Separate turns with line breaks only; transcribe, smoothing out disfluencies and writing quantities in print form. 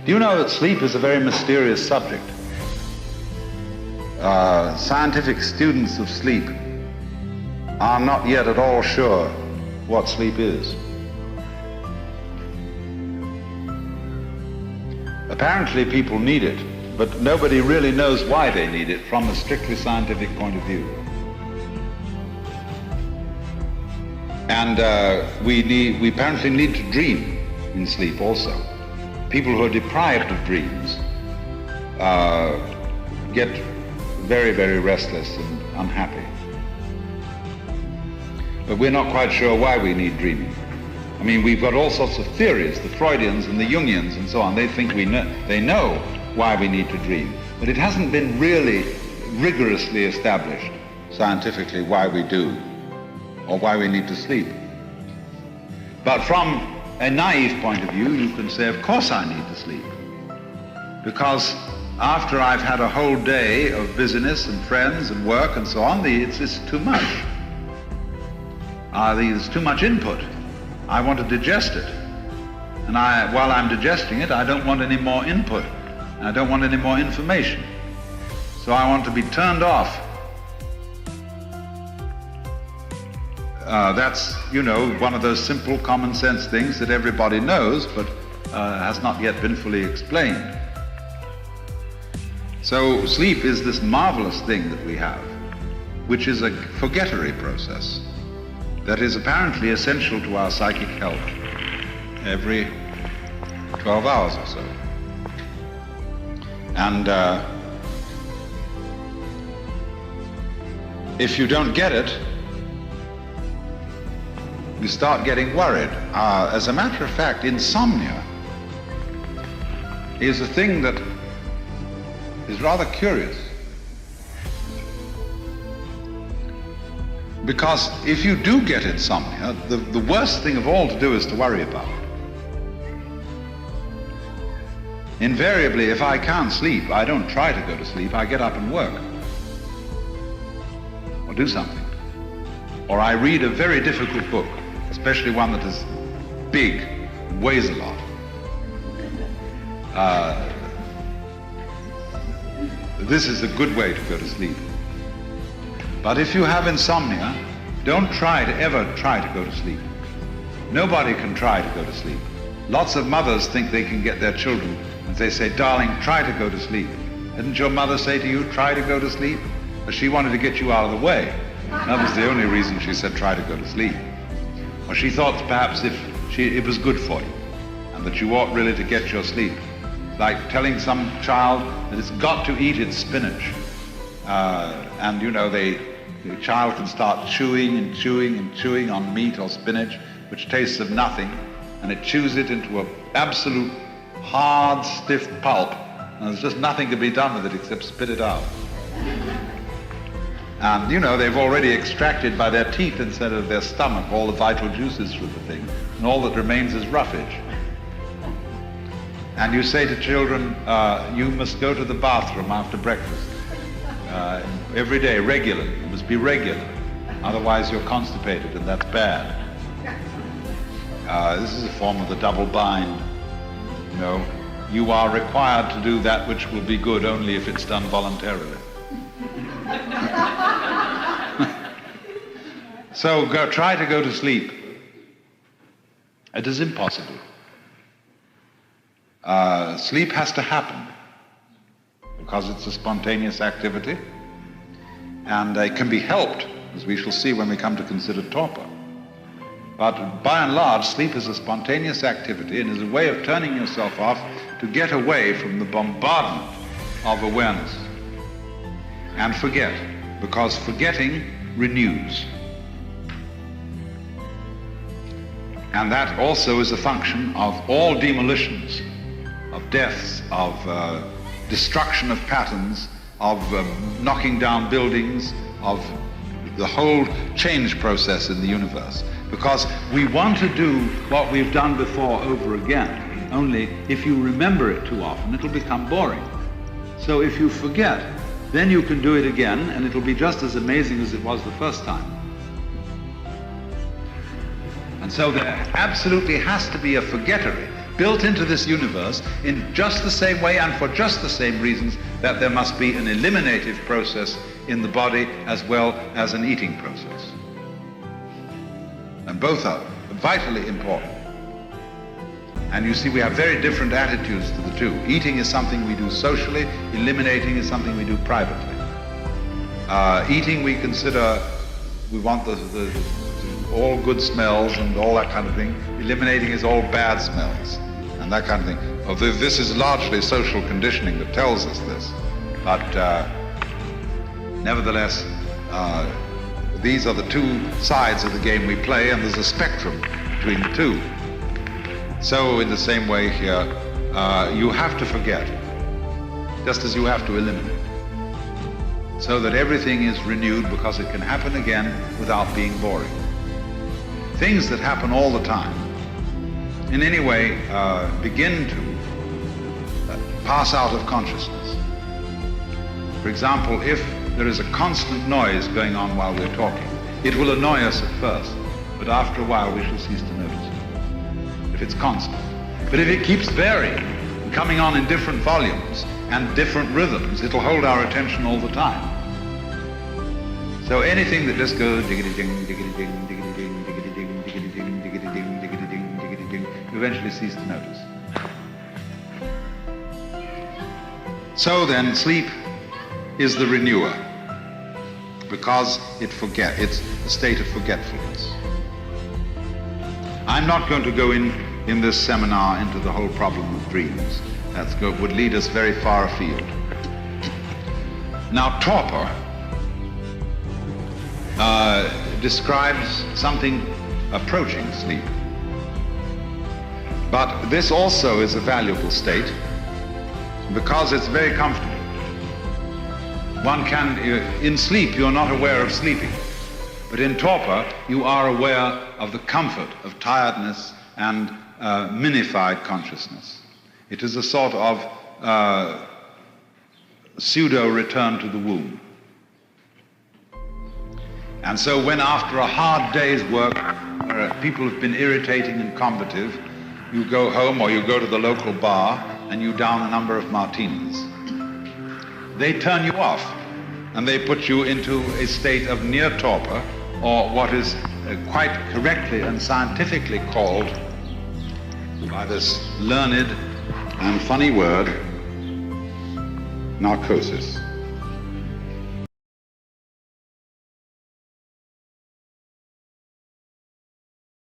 Do you know that sleep is a very mysterious subject? Scientific students of sleep are not yet at all sure what sleep is. Apparently people need it, but nobody really knows why they need it from a strictly scientific point of view. And we apparently need to dream in sleep also. People who are deprived of dreams get very, very restless and unhappy. But we're not quite sure why we need dreaming. I mean, we've got all sorts of theories, the Freudians and the Jungians and so on. They think they know why we need to dream. But it hasn't been really rigorously established scientifically why we do, or why we need to sleep. But from a naive point of view, you can say, of course I need to sleep. Because after I've had a whole day of business and friends and work and so on, it's too much. There's too much input. I want to digest it. And while I'm digesting it, I don't want any more input. I don't want any more information. So I want to be turned off. That's, you know, one of those simple common sense things that everybody knows, but has not yet been fully explained. So sleep is this marvelous thing that we have, which is a forgettery process that is apparently essential to our psychic health every 12 hours or so. And if you don't get it, you start getting worried. As a matter of fact, insomnia is a thing that is rather curious. Because if you do get insomnia, the worst thing of all to do is to worry about it. Invariably, if I can't sleep, I don't try to go to sleep, I get up and work. Or do something. Or I read a very difficult book, especially one that is big, and weighs a lot. This is a good way to go to sleep. But if you have insomnia, don't ever try to go to sleep. Nobody can try to go to sleep. Lots of mothers think they can get their children, and they say, darling, try to go to sleep. Didn't your mother say to you, try to go to sleep? But she wanted to get you out of the way. That was the only reason she said, try to go to sleep. Or she thought perhaps it was good for you, and that you ought really to get your sleep. Like telling some child that it's got to eat its spinach. And you know, the child can start chewing and chewing and chewing on meat or spinach, which tastes of nothing, and it chews it into an absolute hard, stiff pulp, and there's just nothing to be done with it except spit it out. And you know, they've already extracted by their teeth instead of their stomach all the vital juices from the thing, and all that remains is roughage. And you say to children, you must go to the bathroom after breakfast. Every day, regularly. You must be regular. Otherwise you're constipated, and that's bad. This is a form of the double bind. You know, you are required to do that which will be good only if it's done voluntarily. So try to go to sleep. It is impossible. Sleep has to happen because it's a spontaneous activity, and it can be helped, as we shall see when we come to consider torpor. But by and large, sleep is a spontaneous activity and is a way of turning yourself off to get away from the bombardment of awareness and forget, because forgetting renews. And that also is a function of all demolitions, of deaths, of destruction of patterns, of knocking down buildings, of the whole change process in the universe. Because we want to do what we've done before over again, only if you remember it too often, it'll become boring. So if you forget, then you can do it again, and it'll be just as amazing as it was the first time. And so there absolutely has to be a forgettery. built into this universe in just the same way and for just the same reasons that there must be an eliminative process in the body as well as an eating process. And both are vitally important. And you see, we have very different attitudes to the two. Eating is something we do socially, eliminating is something we do privately. Eating we consider, we want the all good smells and all that kind of thing. Eliminating is all bad smells and that kind of thing. Although this is largely social conditioning that tells us this. But nevertheless, these are the two sides of the game we play, and there's a spectrum between the two. So in the same way here, you have to forget, just as you have to eliminate, so that everything is renewed, because it can happen again without being boring. Things that happen all the time, in any way, begin to pass out of consciousness. For example, if there is a constant noise going on while we're talking, it will annoy us at first, but after a while we shall cease to notice it, if it's constant. But if it keeps varying and coming on in different volumes and different rhythms, it'll hold our attention all the time. So anything that just goes diggity-ding, diggity-ding, diggity-ding, diggity-ding, diggity-ding, diggity-ding, diggity-ding, diggity-ding, you eventually cease to notice. So then, sleep is the renewer, because it's a state of forgetfulness. I'm not going to go in this seminar into the whole problem of dreams. That would lead us very far afield. Now, torpor describes something approaching sleep. But this also is a valuable state because it's very comfortable. One can, in sleep, you're not aware of sleeping. But in torpor, you are aware of the comfort of tiredness and minified consciousness. It is a sort of pseudo-return to the womb. And so when after a hard day's work, where people have been irritating and combative, you go home or you go to the local bar and you down a number of martinis, they turn you off and they put you into a state of near torpor, or what is quite correctly and scientifically called, by this learned and funny word, narcosis.